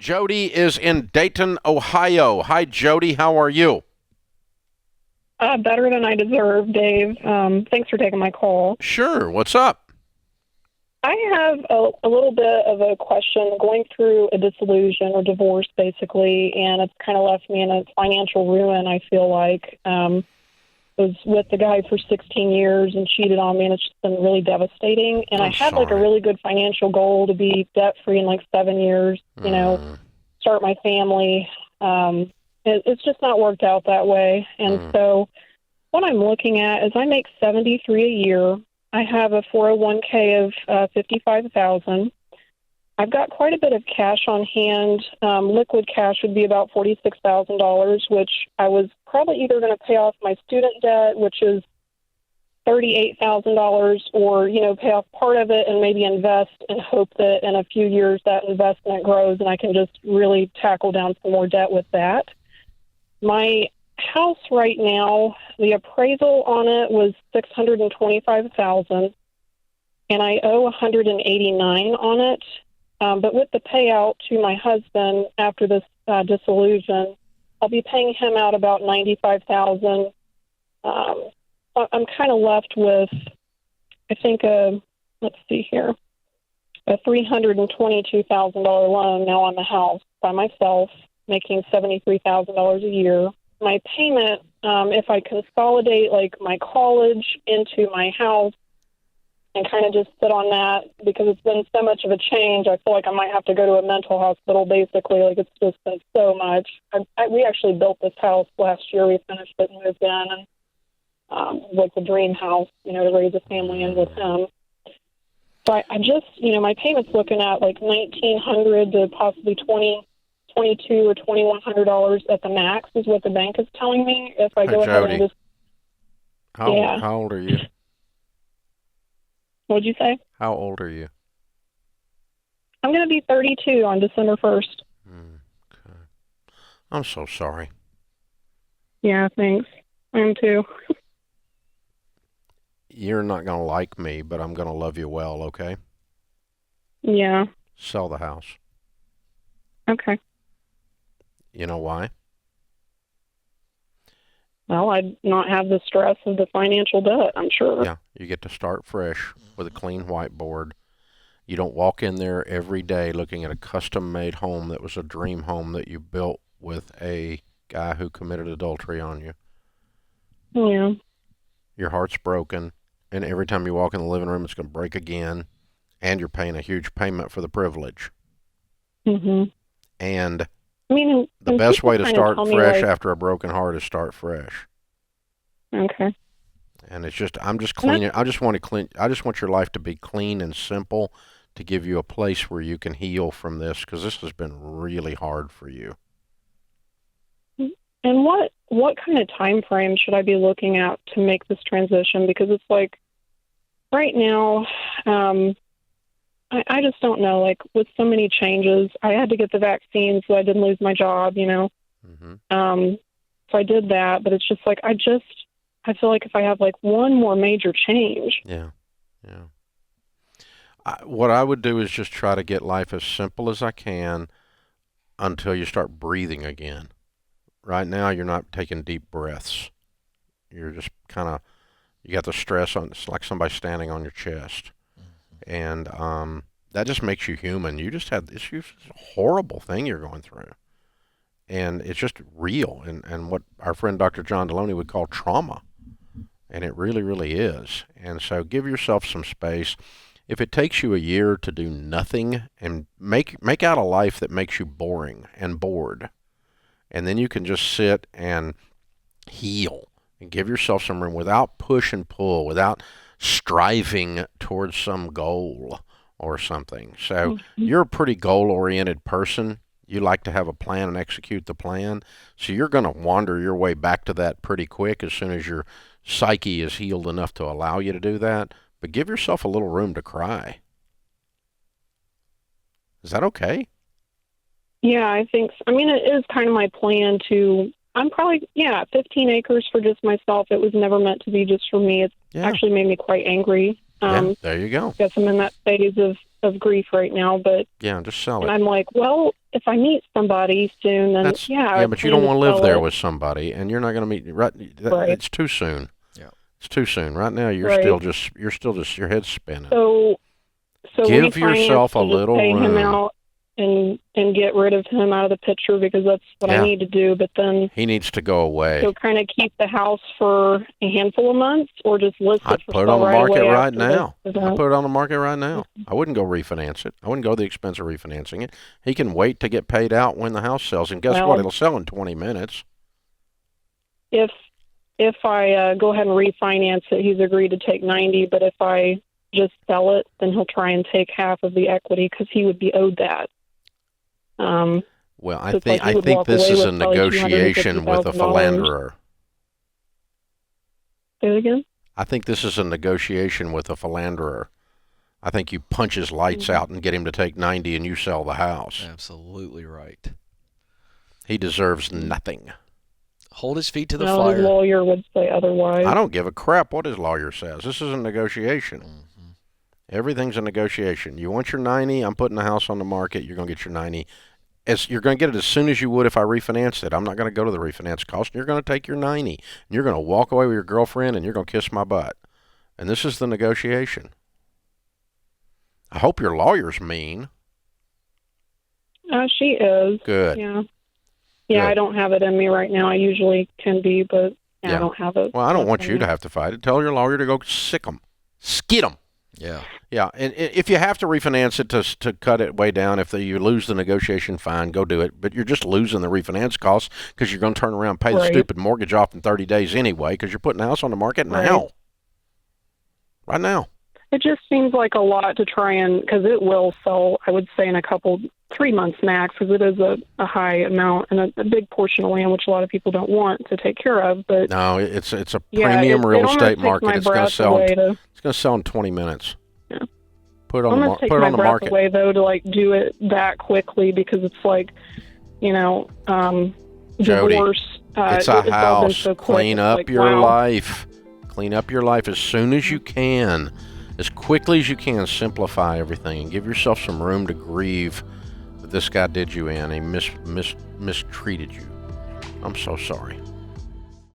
Jody is in Dayton, Ohio. Hi, Jody. How are you? Better than I deserve, Dave. Thanks for taking my call. Sure. What's up? I have a little bit of a question going through a dissolution or divorce, basically, and it's kind of left me in a financial ruin, I feel like. Was with the guy for 16 years and cheated on me, and it's just been really devastating. And I I'm had, like, a sorry. really good financial goal to be debt-free in, like, 7 years, start my family. It's just not worked out that way. And so what I'm looking at is I make $73,000 a year. I have a 401k of $55,000. I've got quite a bit of cash on hand. Liquid cash would be about $46,000, which I was probably either going to pay off my student debt, which is $38,000, or, pay off part of it and maybe invest and hope that in a few years that investment grows and I can just really tackle down some more debt with that. My house right now, the appraisal on it was $625,000, and I owe $189,000 on it. But with the payout to my husband after this dissolution, I'll be paying him out about $95,000. I'm kind of left with, I think, let's see here, a $322,000 loan now on the house by myself, making $73,000 a year. My payment, if I consolidate like my college into my house and kind of just sit on that, because it's been so much of a change, I feel like I might have to go to a mental hospital, basically. Like, it's just been so much. We actually built this house last year. We finished it and moved in, and like the dream house, to raise a family in with him. So I just, my payment's looking at like $1,900 to possibly $2,200 or $2,100 at the max is what the bank is telling me. If I Hi, go ahead and Jody. just, yeah. How old are you? What'd you say? How old are you? I'm going to be 32 on December 1st. Okay. I'm so sorry. Yeah, thanks. I am too. You're not going to like me, but I'm going to love you well, okay? Yeah. Sell the house. Okay. You know why? Well, I'd not have the stress of the financial debt, I'm sure. Yeah, you get to start fresh with a clean whiteboard. You don't walk in there every day looking at a custom-made home that was a dream home that you built with a guy who committed adultery on you. Yeah. Your heart's broken, and every time you walk in the living room, it's going to break again, and you're paying a huge payment for the privilege. Mhm. And I mean, the and best people way to kind of start tell me, fresh like, after a broken heart is start fresh. okay. And it's just, I'm just And cleaning. I just want to clean. I just want your life to be clean and simple, to give you a place where you can heal from this, because this has been really hard for you. and what kind of time frame should I be looking at to make this transition? Because it's like right now, I just don't know. Like, with so many changes, I had to get the vaccine so I didn't lose my job. Mm-hmm. So I did that, but it's just like I feel like if I have like one more major change. Yeah, yeah. What I would do is just try to get life as simple as I can until you start breathing again. Right now, you're not taking deep breaths. You're just kind of, you got the stress on. It's like somebody standing on your chest, and that just makes you human. You just had this horrible thing you're going through, and it's just real, and what our friend Dr. John Deloney would call trauma, and it really, really is. And so, give yourself some space. If it takes you a year to do nothing and make out a life that makes you boring and bored, and then you can just sit and heal and give yourself some room without push and pull, without striving towards some goal or something. So you're a pretty goal-oriented person. You like to have a plan and execute the plan. So you're going to wander your way back to that pretty quick as soon as your psyche is healed enough to allow you to do that. But give yourself a little room to cry. Is that okay? Yeah, I think so. I mean, it is kind of my plan to. I'm probably 15 acres for just myself. It was never meant to be just for me. It's actually made me quite angry. Yeah, there you go. I guess I'm in that phase of grief right now, but yeah, just sell it. and I'm like, well, if I meet somebody soon, then That's yeah, yeah, I but you plan don't to want to live sell there it. with somebody, and you're not going to meet Right. It's too soon. Yeah. It's too soon. Right now, Right. you're still just your head's spinning. So Give refinance yourself a to just little pay him room. out and get rid of him out of the picture because that's what Yeah. I need to do. But then He needs to go away. so kind of keep the house for a handful of months, or just list it I'd for put it sale on the right market away right after this now. I'd event. put it on the market right now. I wouldn't go refinance it. I wouldn't go the expense of refinancing it. He can wait to get paid out when the house sells, and guess what? Well- It'll sell in 20 minutes. If I go ahead and refinance it, he's agreed to take 90. But if I just sell it, then he'll try and take half of the equity because he would be owed that. Well, So it's like he would walk this away is a with probably negotiation with a $250,000. philanderer. Say it again. I think this is a negotiation with a philanderer. I think you punch his lights out and get him to take 90 and you sell the house. Absolutely right. He deserves nothing. Hold his feet to the No, fire. his lawyer would say otherwise. I don't give a crap what his lawyer says. This is a negotiation. Mm-hmm. Everything's a negotiation. You want your 90, I'm putting the house on the market, you're going to get your 90. You're going to get it as soon as you would if I refinanced it. I'm not going to go to the refinance cost. You're going to take your 90. And you're going to walk away with your girlfriend and you're going to kiss my butt. And this is the negotiation. I hope your lawyer's mean. She is. Good. Yeah. Good. Yeah, I don't have it in me right now. I usually can be, but Yeah. I don't have it. Well, I don't want you to have to fight it. Tell your lawyer to go sick 'em. Skid 'em. Yeah. Yeah, and if you have to refinance it to cut it way down, if you lose the negotiation, fine, go do it. But you're just losing the refinance costs because you're going to turn around and pay the Right. stupid mortgage off in 30 days anyway because you're putting the house on the market now. Right now. It just seems like a lot to try and, because it will sell, I would say, in 3 months max, because it is a high amount and a big portion of land, which a lot of people don't want to take care of. But No, it's a yeah, premium it real almost estate takes market. my It's going to breath sell. away It's going to sell in 20 minutes. Yeah. Put it on the almost takes put it my on the breath market. away, though, to like do it that quickly because it's like, Jody, divorce. It's it's a all been house. so quick. Clean It's up like, your wow. life. Clean up your life as soon as you can. As quickly as you can, simplify everything and give yourself some room to grieve that this guy did you in. He mistreated you. I'm so sorry.